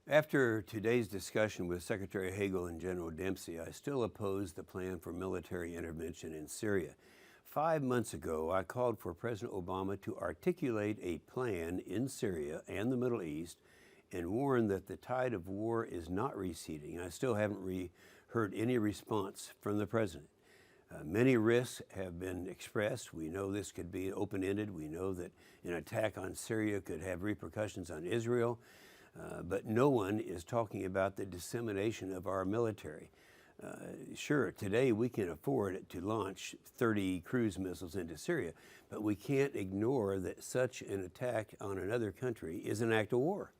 After today's discussion with Secretary Hagel and General Dempsey, I still oppose the plan for military intervention in Syria. 5 months ago, I called for President Obama to articulate a plan in Syria and the Middle East and warned that the tide of war is not receding. I still haven't heard any response from the President. Many risks have been expressed. We know this could be open-ended. We know that an attack on Syria could have repercussions on Israel. But no one is talking about the dissemination of our military. Sure, today we can afford to launch 30 cruise missiles into Syria, but we can't ignore that such an attack on another country is an act of war.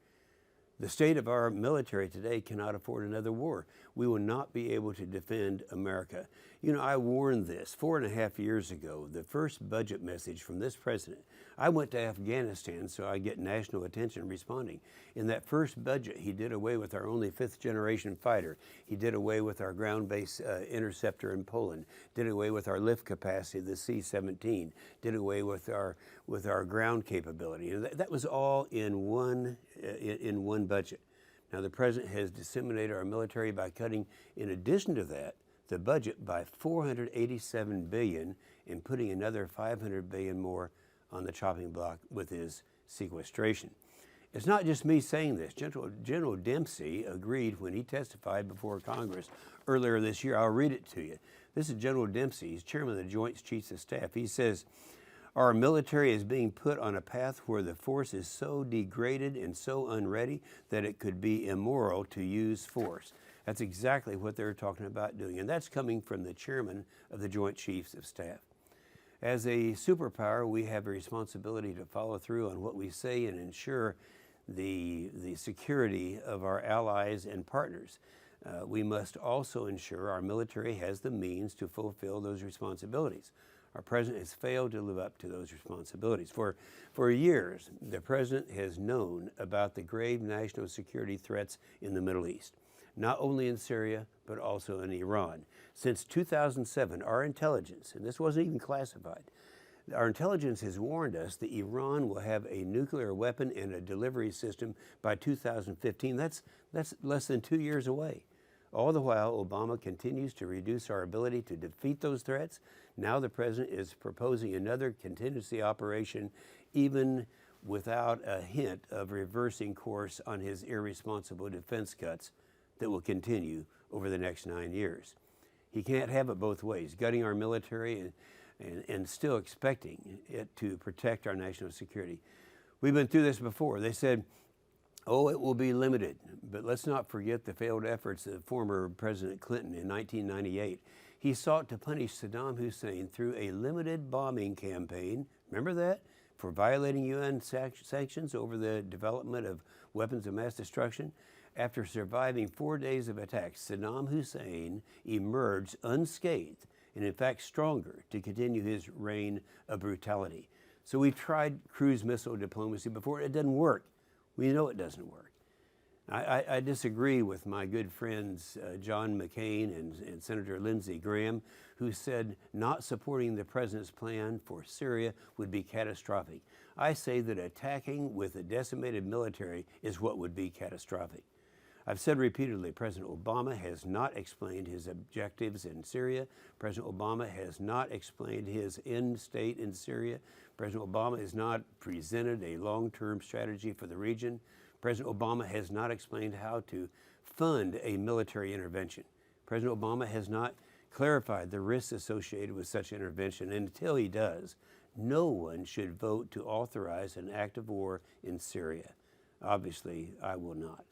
The state of our military today cannot afford another war. We will not be able to defend America. You know, I warned this 4.5 years ago, the first budget message from this president. I went to Afghanistan so I get national attention responding. In that first budget, he did away with our only 5th-generation fighter. He did away with our ground-based interceptor in Poland, did away with our lift capacity, the C-17, did away with our ground capability. And that was all in one budget. Now, the president has disseminated our military by cutting, in addition to that, the budget by $487 billion and putting another $500 billion more on the chopping block with his sequestration. It's not just me saying this. General Dempsey agreed when he testified before Congress earlier this year. I'll read it to you. This is General Dempsey. He's chairman of the Joint Chiefs of Staff. He says, "Our military is being put on a path where the force is so degraded and so unready that it could be immoral to use force." That's exactly what they're talking about doing, and that's coming from the chairman of the Joint Chiefs of Staff. As a superpower, we have a responsibility to follow through on what we say and ensure the security of our allies and partners. We must also ensure our military has the means to fulfill those responsibilities. Our president has failed to live up to those responsibilities. For years, the president has known about the grave national security threats in the Middle East, not only in Syria, but also in Iran. Since 2007, our intelligence, and this wasn't even classified, our intelligence has warned us that Iran will have a nuclear weapon and a delivery system by 2015. That's less than 2 years away. All the while, Obama continues to reduce our ability to defeat those threats. Now the president is proposing another contingency operation, even without a hint of reversing course on his irresponsible defense cuts that will continue over the next 9 years. He can't have it both ways, gutting our military and still expecting it to protect our national security. We've been through this before. They said, "Oh, it will be limited," but let's not forget the failed efforts of former President Clinton in 1998. He sought to punish Saddam Hussein through a limited bombing campaign, remember that, for violating UN sanctions over the development of weapons of mass destruction. After surviving 4 days of attacks, Saddam Hussein emerged unscathed and in fact stronger to continue his reign of brutality. So we've tried cruise missile diplomacy before. It doesn't work. We know it doesn't work. I disagree with my good friends John McCain and Senator Lindsey Graham, who said not supporting the president's plan for Syria would be catastrophic. I say that attacking with a decimated military is what would be catastrophic. I've said repeatedly, President Obama has not explained his objectives in Syria. President Obama has not explained his end state in Syria. President Obama has not presented a long-term strategy for the region. President Obama has not explained how to fund a military intervention. President Obama has not clarified the risks associated with such intervention, and until he does, no one should vote to authorize an act of war in Syria. Obviously, I will not.